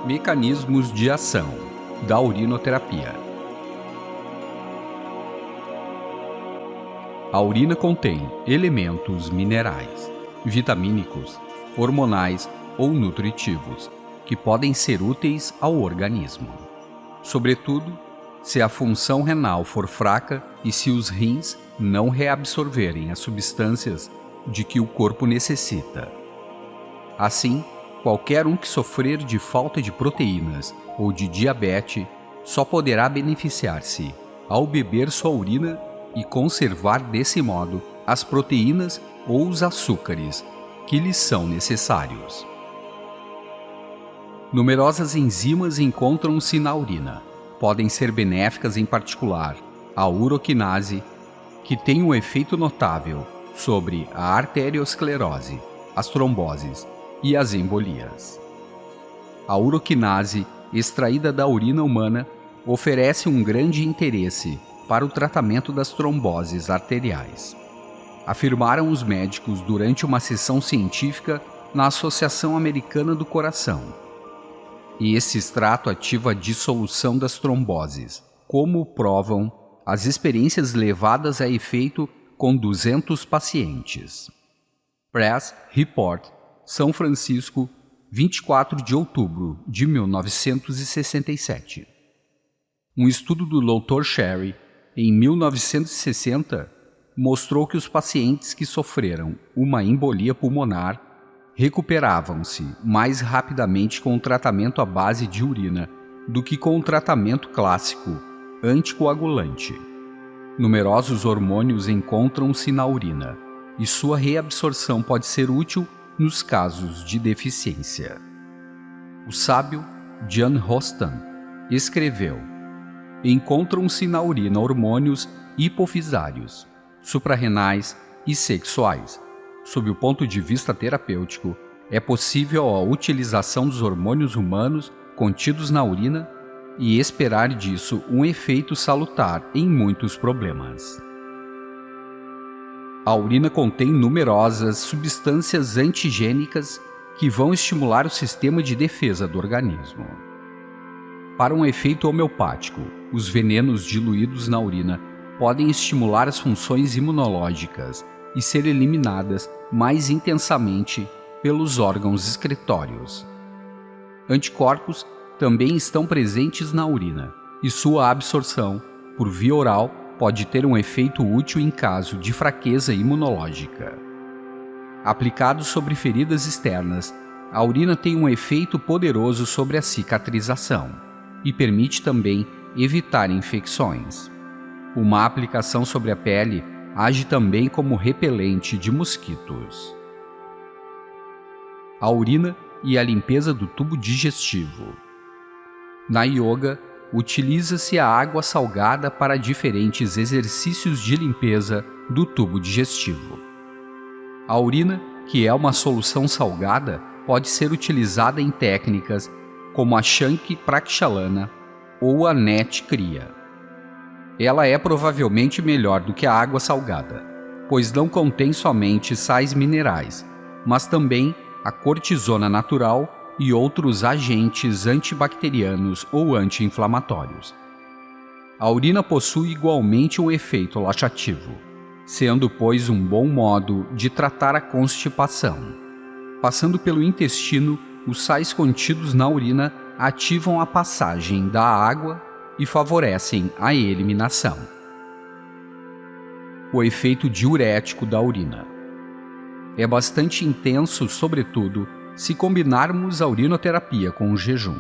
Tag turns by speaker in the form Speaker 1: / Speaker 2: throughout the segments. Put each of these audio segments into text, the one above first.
Speaker 1: Mecanismos de ação da urinoterapia. A urina contém elementos minerais, vitamínicos, hormonais ou nutritivos que podem ser úteis ao organismo. Sobretudo, se a função renal for fraca e se os rins não reabsorverem as substâncias de que o corpo necessita. Assim, qualquer um que sofrer de falta de proteínas ou de diabetes só poderá beneficiar-se ao beber sua urina e conservar desse modo as proteínas ou os açúcares que lhes são necessários. Numerosas enzimas encontram-se na urina. Podem ser benéficas, em particular a uroquinase, que tem um efeito notável sobre a arteriosclerose, as tromboses e as embolias. A uroquinase, extraída da urina humana, oferece um grande interesse para o tratamento das tromboses arteriais, afirmaram os médicos durante uma sessão científica na Associação Americana do Coração. E esse extrato ativa a dissolução das tromboses, como provam as experiências levadas a efeito com 200 pacientes. Press Report, São Francisco, 24 de outubro de 1967. Um estudo do Dr. Sherry, em 1960, mostrou que os pacientes que sofreram uma embolia pulmonar recuperavam-se mais rapidamente com o tratamento à base de urina do que com o tratamento clássico anticoagulante. Numerosos hormônios encontram-se na urina e sua reabsorção pode ser útil nos casos de deficiência. O sábio Jan Hostan escreveu: encontram-se na urina hormônios hipofisários, suprarrenais e sexuais. Sob o ponto de vista terapêutico, é possível a utilização dos hormônios humanos contidos na urina e esperar disso um efeito salutar em muitos problemas. A urina contém numerosas substâncias antigênicas que vão estimular o sistema de defesa do organismo. Para um efeito homeopático, os venenos diluídos na urina podem estimular as funções imunológicas e ser eliminadas mais intensamente pelos órgãos excretórios. Anticorpos também estão presentes na urina, e sua absorção por via oral pode ter um efeito útil em caso de fraqueza imunológica. Aplicado sobre feridas externas, a urina tem um efeito poderoso sobre a cicatrização e permite também evitar infecções. Uma aplicação sobre a pele age também como repelente de mosquitos. A urina e a limpeza do tubo digestivo. Na yoga, utiliza-se a água salgada para diferentes exercícios de limpeza do tubo digestivo. A urina, que é uma solução salgada, pode ser utilizada em técnicas como a Shanki Prakshalana ou a Net Kriya. Ela é provavelmente melhor do que a água salgada, pois não contém somente sais minerais, mas também a cortisona natural e outros agentes antibacterianos ou anti-inflamatórios. A urina possui igualmente um efeito laxativo, sendo, pois, um bom modo de tratar a constipação. Passando pelo intestino, os sais contidos na urina ativam a passagem da água e favorecem a eliminação. O efeito diurético da urina é bastante intenso, sobretudo se combinarmos a urinoterapia com o jejum.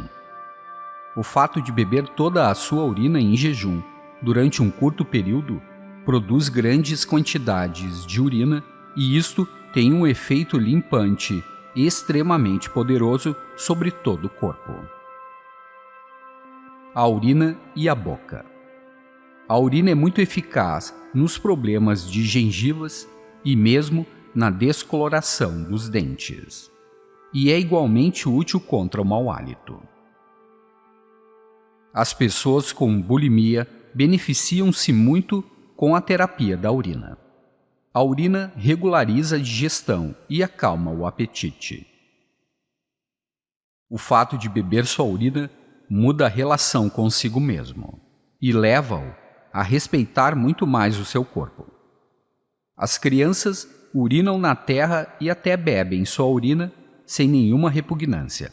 Speaker 1: O fato de beber toda a sua urina em jejum durante um curto período produz grandes quantidades de urina e isto tem um efeito limpante extremamente poderoso sobre todo o corpo. A urina e a boca. A urina é muito eficaz nos problemas de gengivas e mesmo na descoloração dos dentes. E é igualmente útil contra o mau hálito. As pessoas com bulimia beneficiam-se muito com a terapia da urina. A urina regulariza a digestão e acalma o apetite. O fato de beber sua urina muda a relação consigo mesmo e leva-o a respeitar muito mais o seu corpo. As crianças urinam na terra e até bebem sua urina sem nenhuma repugnância.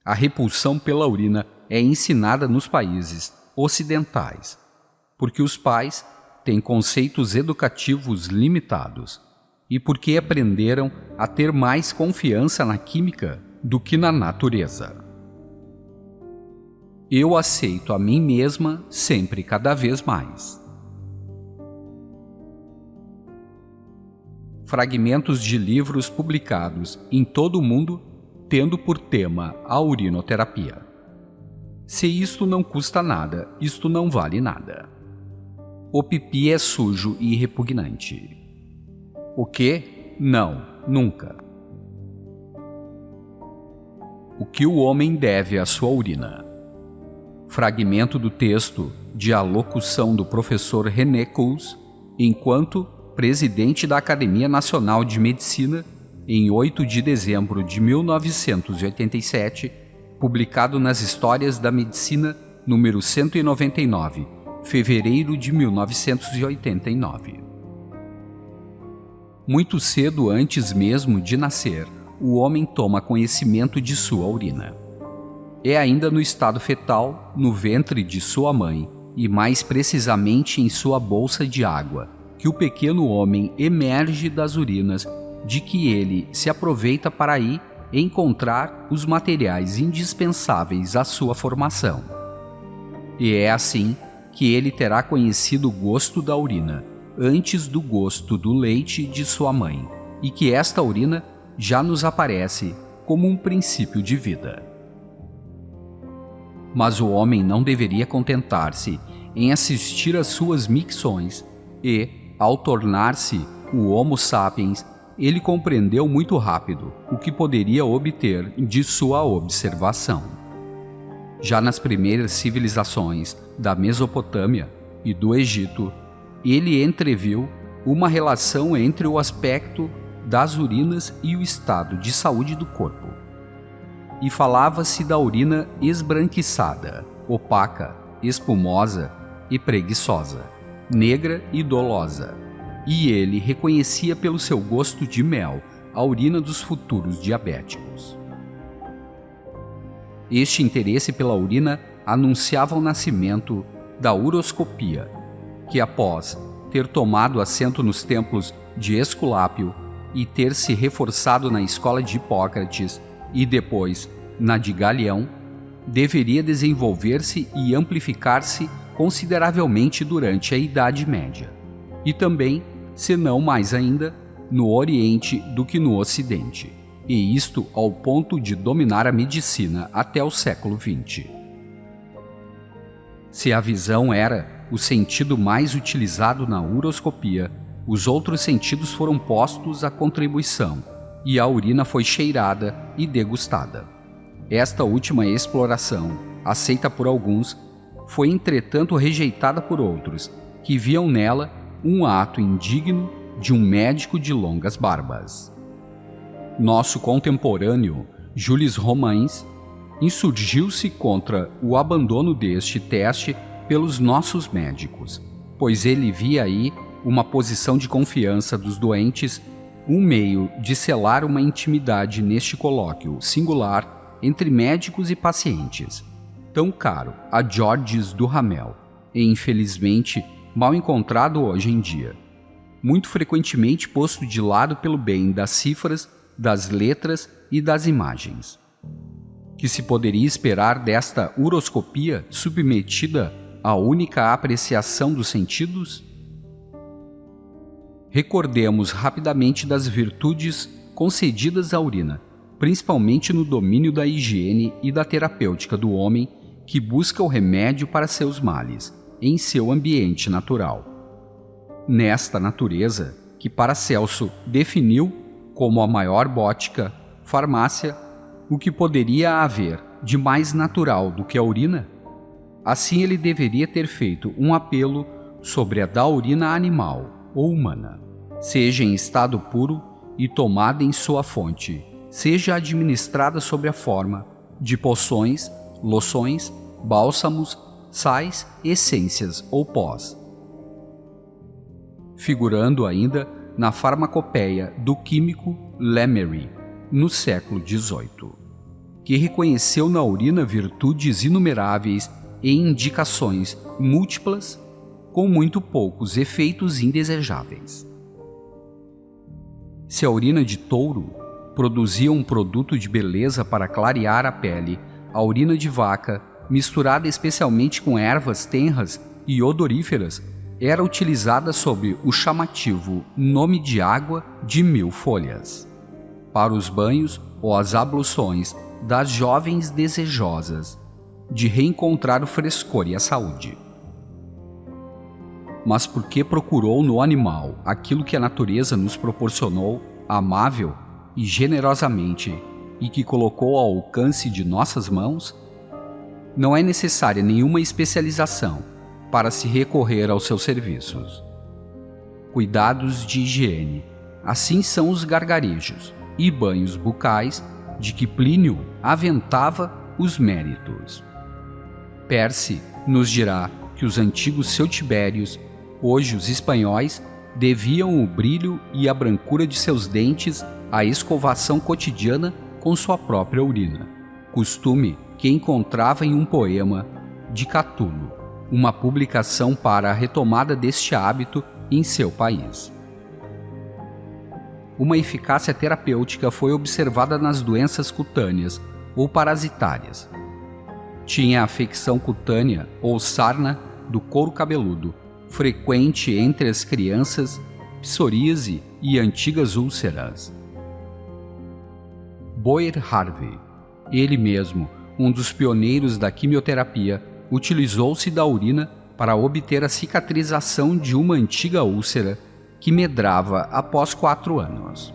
Speaker 1: A repulsão pela urina é ensinada nos países ocidentais, porque os pais têm conceitos educativos limitados e porque aprenderam a ter mais confiança na química do que na natureza. Eu aceito a mim mesma sempre cada vez mais. Fragmentos de livros publicados em todo o mundo tendo por tema a urinoterapia. Se isto não custa nada, isto não vale nada. O pipi é sujo e repugnante. O quê? Não, nunca. O que o homem deve à sua urina? Fragmento do texto de A Locução do professor René Coase, enquanto presidente da Academia Nacional de Medicina, em 8 de dezembro de 1987, publicado nas Histórias da Medicina, número 199, fevereiro de 1989. Muito cedo antes mesmo de nascer, o homem toma conhecimento de sua urina. É ainda no estado fetal, no ventre de sua mãe, e mais precisamente em sua bolsa de água, que o pequeno homem emerge das urinas de que ele se aproveita para aí encontrar os materiais indispensáveis à sua formação. E é assim que ele terá conhecido o gosto da urina, antes do gosto do leite de sua mãe, e que esta urina já nos aparece como um princípio de vida. Mas o homem não deveria contentar-se em assistir às suas micções e, ao tornar-se o Homo sapiens, ele compreendeu muito rápido o que poderia obter de sua observação. Já nas primeiras civilizações da Mesopotâmia e do Egito, ele entreviu uma relação entre o aspecto das urinas e o estado de saúde do corpo. E falava-se da urina esbranquiçada, opaca, espumosa e preguiçosa, negra e dolosa, e ele reconhecia pelo seu gosto de mel a urina dos futuros diabéticos. Este interesse pela urina anunciava o nascimento da uroscopia, que após ter tomado assento nos templos de Esculápio e ter se reforçado na escola de Hipócrates e depois na de Galião, deveria desenvolver-se e amplificar-se consideravelmente durante a Idade Média, e também, se não mais ainda, no Oriente do que no Ocidente, e isto ao ponto de dominar a medicina até o século XX. Se a visão era o sentido mais utilizado na uroscopia, os outros sentidos foram postos à contribuição, e a urina foi cheirada e degustada. Esta última exploração, aceita por alguns, foi entretanto rejeitada por outros, que viam nela um ato indigno de um médico de longas barbas. Nosso contemporâneo, Jules Romains, insurgiu-se contra o abandono deste teste pelos nossos médicos, pois ele via aí uma posição de confiança dos doentes, um meio de selar uma intimidade neste colóquio singular entre médicos e pacientes, tão caro a Georges Duhamel, e infelizmente mal encontrado hoje em dia, muito frequentemente posto de lado pelo bem das cifras, das letras e das imagens. Que se poderia esperar desta uroscopia submetida à única apreciação dos sentidos? Recordemos rapidamente das virtudes concedidas à urina, principalmente no domínio da higiene e da terapêutica do homem que busca o remédio para seus males em seu ambiente natural. Nesta natureza, que Paracelso definiu como a maior bótica, farmácia, o que poderia haver de mais natural do que a urina? Assim ele deveria ter feito um apelo sobre a da urina animal ou humana, seja em estado puro e tomada em sua fonte, seja administrada sob a forma de poções, loções, bálsamos, sais, essências ou pós. Figurando ainda na farmacopeia do químico Lemery, no século XVIII, que reconheceu na urina virtudes inumeráveis e indicações múltiplas, com muito poucos efeitos indesejáveis. Se a urina de touro produzia um produto de beleza para clarear a pele, a urina de vaca, misturada especialmente com ervas tenras e odoríferas, era utilizada sob o chamativo nome de água de 1000 folhas, para os banhos ou as abluções das jovens desejosas de reencontrar o frescor e a saúde. Mas porque procurou no animal aquilo que a natureza nos proporcionou amável e generosamente e que colocou ao alcance de nossas mãos, não é necessária nenhuma especialização para se recorrer aos seus serviços. Cuidados de higiene, assim são os gargarejos e banhos bucais de que Plínio aventava os méritos. Percy nos dirá que os antigos celtibérios, hoje os espanhóis, deviam o brilho e a brancura de seus dentes à escovação cotidiana com sua própria urina, costume que encontrava em um poema de Catulo, uma publicação para a retomada deste hábito em seu país. Uma eficácia terapêutica foi observada nas doenças cutâneas ou parasitárias. Tinha afecção cutânea ou sarna do couro cabeludo, frequente entre as crianças, psoríase e antigas úlceras. Boyer Harvey, ele mesmo, um dos pioneiros da quimioterapia, utilizou-se da urina para obter a cicatrização de uma antiga úlcera que medrava após 4 anos.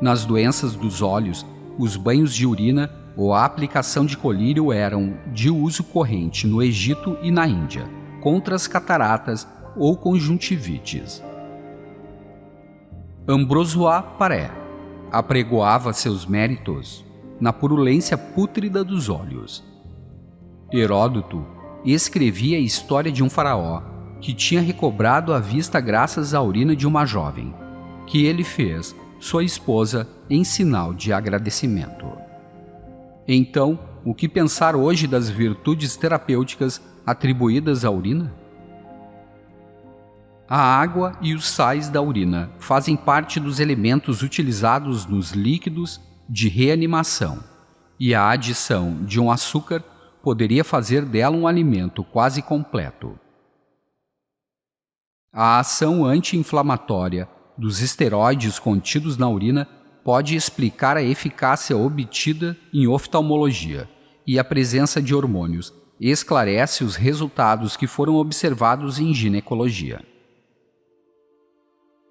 Speaker 1: Nas doenças dos olhos, os banhos de urina ou a aplicação de colírio eram de uso corrente no Egito e na Índia, contra as cataratas ou conjuntivites. Ambrosois Paré apregoava seus méritos na purulência pútrida dos olhos. Heródoto escrevia a história de um faraó que tinha recobrado a vista graças à urina de uma jovem, que ele fez sua esposa em sinal de agradecimento. Então, o que pensar hoje das virtudes terapêuticas atribuídas à urina? A água e os sais da urina fazem parte dos elementos utilizados nos líquidos de reanimação, e a adição de um açúcar poderia fazer dela um alimento quase completo. A ação anti-inflamatória dos esteroides contidos na urina pode explicar a eficácia obtida em oftalmologia, e a presença de hormônios esclarece os resultados que foram observados em ginecologia.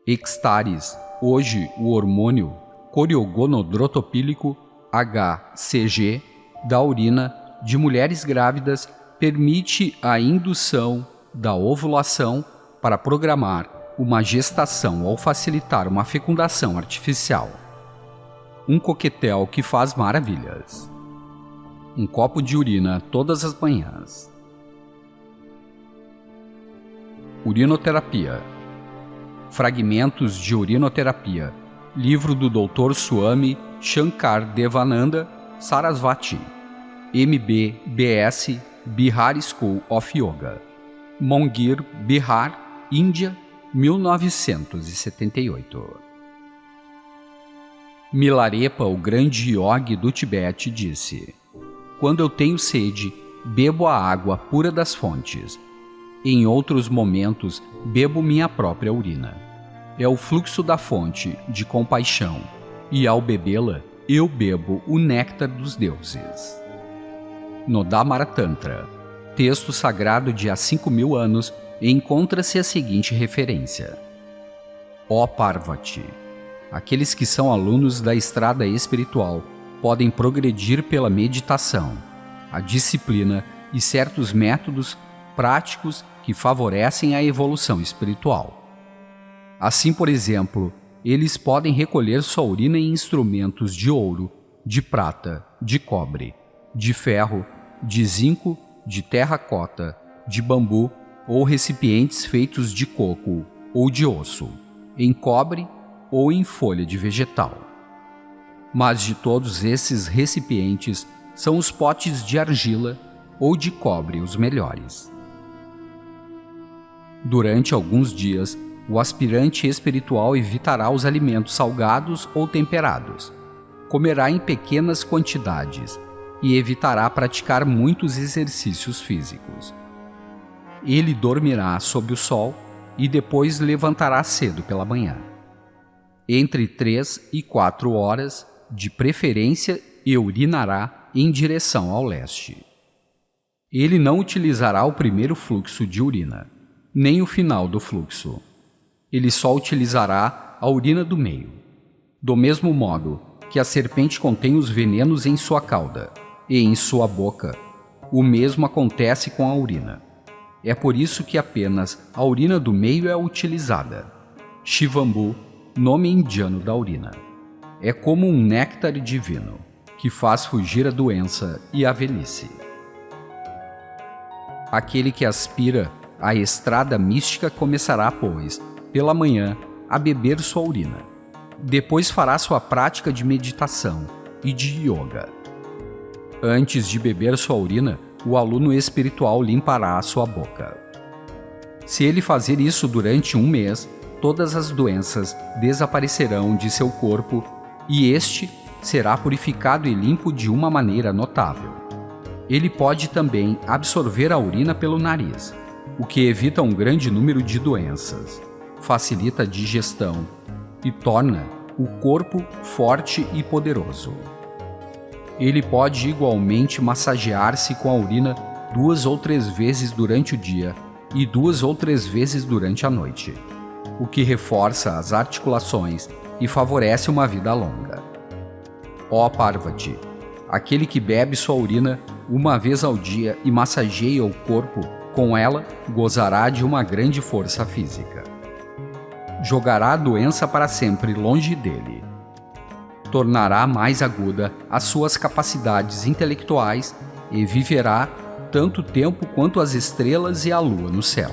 Speaker 1: Extares, hoje o hormônio coriogonadrotropílico HCG da urina de mulheres grávidas, permite a indução da ovulação para programar uma gestação ou facilitar uma fecundação artificial. Um coquetel que faz maravilhas. Um copo de urina todas as manhãs. Urinoterapia. Fragmentos de urinoterapia. Livro do Dr. Swami Shankar Devananda Sarasvati. MB BS Bihar School of Yoga. Mongir, Bihar, Índia, 1978. Milarepa, o grande yogi do Tibete, disse: quando eu tenho sede, bebo a água pura das fontes. Em outros momentos, bebo minha própria urina. É o fluxo da fonte de compaixão, e ao bebê-la, eu bebo o néctar dos deuses. No Dhammatantra, texto sagrado de há 5.000 anos, encontra-se a seguinte referência: Ó Parvati, aqueles que são alunos da estrada espiritual podem progredir pela meditação, a disciplina e certos métodos práticos que favorecem a evolução espiritual. Assim, por exemplo, eles podem recolher sua urina em instrumentos de ouro de prata, de cobre, de ferro, de zinco, de terracota, de bambu ou recipientes feitos de coco ou de osso, em cobre ou em folha de vegetal. Mas de todos esses recipientes, são os potes de argila ou de cobre os melhores. Durante alguns dias, o aspirante espiritual evitará os alimentos salgados ou temperados, comerá em pequenas quantidades e evitará praticar muitos exercícios físicos. Ele dormirá sob o sol e depois levantará cedo pela manhã. Entre 3 e 4 horas, de preferência, e urinará em direção ao leste. Ele não utilizará o primeiro fluxo de urina, nem o final do fluxo. Ele só utilizará a urina do meio. Do mesmo modo que a serpente contém os venenos em sua cauda e em sua boca, o mesmo acontece com a urina. É por isso que apenas a urina do meio é utilizada. Shivambu, nome indiano da urina, é como um néctar divino, que faz fugir a doença e a velhice. Aquele que aspira a estrada mística começará, pois, pela manhã, a beber sua urina. Depois fará sua prática de meditação e de yoga. Antes de beber sua urina, o aluno espiritual limpará a sua boca. Se ele fazer isso durante 1 mês, todas as doenças desaparecerão de seu corpo e este será purificado e limpo de uma maneira notável. Ele pode também absorver a urina pelo nariz, o que evita um grande número de doenças, facilita a digestão e torna o corpo forte e poderoso. Ele pode igualmente massagear-se com a urina 2 ou 3 vezes durante o dia e 2 ou 3 vezes durante a noite, o que reforça as articulações e favorece uma vida longa. Ó Parvati, aquele que bebe sua urina 1 vez ao dia e massageia o corpo com ela, gozará de uma grande força física. Jogará a doença para sempre longe dele. Tornará mais aguda as suas capacidades intelectuais e viverá tanto tempo quanto as estrelas e a lua no céu.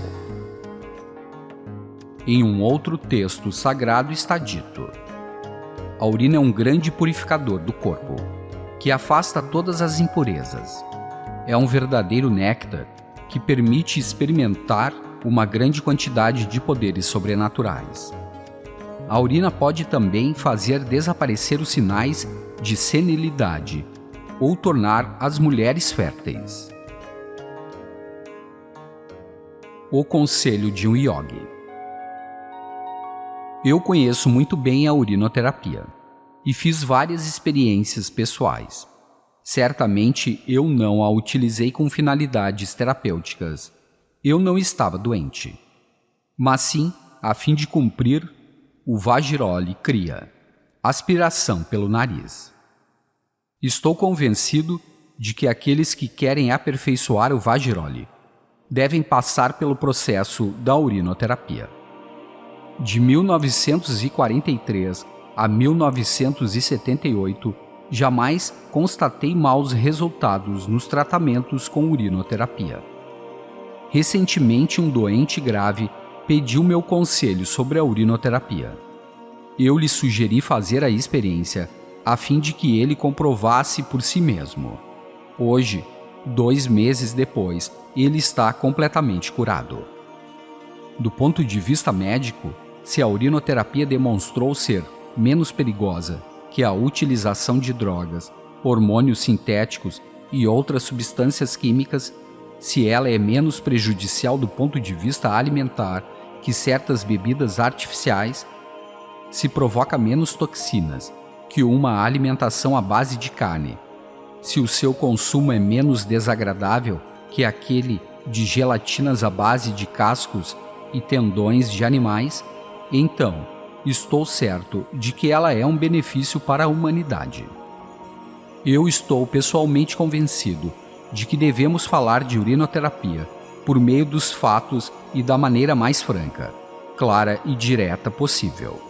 Speaker 1: Em um outro texto sagrado está dito: a urina é um grande purificador do corpo, que afasta todas as impurezas. É um verdadeiro néctar que permite experimentar uma grande quantidade de poderes sobrenaturais. A urina pode também fazer desaparecer os sinais de senilidade ou tornar as mulheres férteis. O conselho de um yogi. Eu conheço muito bem a urinoterapia e fiz várias experiências pessoais. Certamente eu não a utilizei com finalidades terapêuticas. Eu não estava doente, mas sim a fim de cumprir o Vajroli Kriya, aspiração pelo nariz. Estou convencido de que aqueles que querem aperfeiçoar o Vajroli devem passar pelo processo da urinoterapia. De 1943 a 1978, jamais constatei maus resultados nos tratamentos com urinoterapia. Recentemente, um doente grave pediu meu conselho sobre a urinoterapia. Eu lhe sugeri fazer a experiência, a fim de que ele comprovasse por si mesmo. Hoje, 2 meses depois, ele está completamente curado. Do ponto de vista médico, se a urinoterapia demonstrou ser menos perigosa que a utilização de drogas, hormônios sintéticos e outras substâncias químicas, se ela é menos prejudicial do ponto de vista alimentar que certas bebidas artificiais, se provoca menos toxinas que uma alimentação à base de carne, se o seu consumo é menos desagradável que aquele de gelatinas à base de cascos e tendões de animais, então estou certo de que ela é um benefício para a humanidade. Eu estou pessoalmente convencido de que devemos falar de urinoterapia por meio dos fatos e da maneira mais franca, clara e direta possível.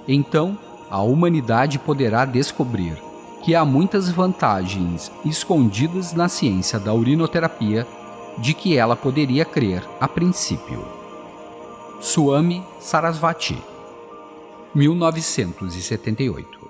Speaker 1: Então, a humanidade poderá descobrir que há muitas vantagens escondidas na ciência da urinoterapia de que ela poderia crer a princípio. Swami Sarasvati, 1978.